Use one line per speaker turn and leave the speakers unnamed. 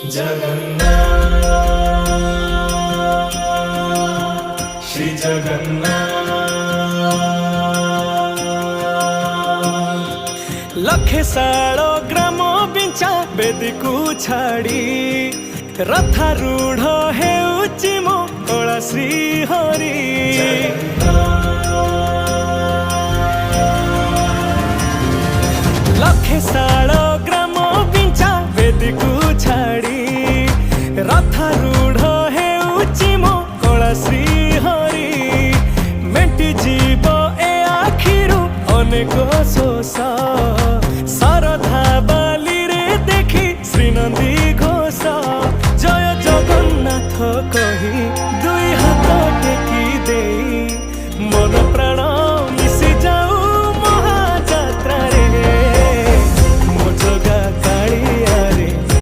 जगन्नाथ श्री जगन्नाथ।
लखे सालो ग्राम बिंचा बेदी को छाड़ी रथारूढ़ हेउची मो कला श्री हरि। लखे सालो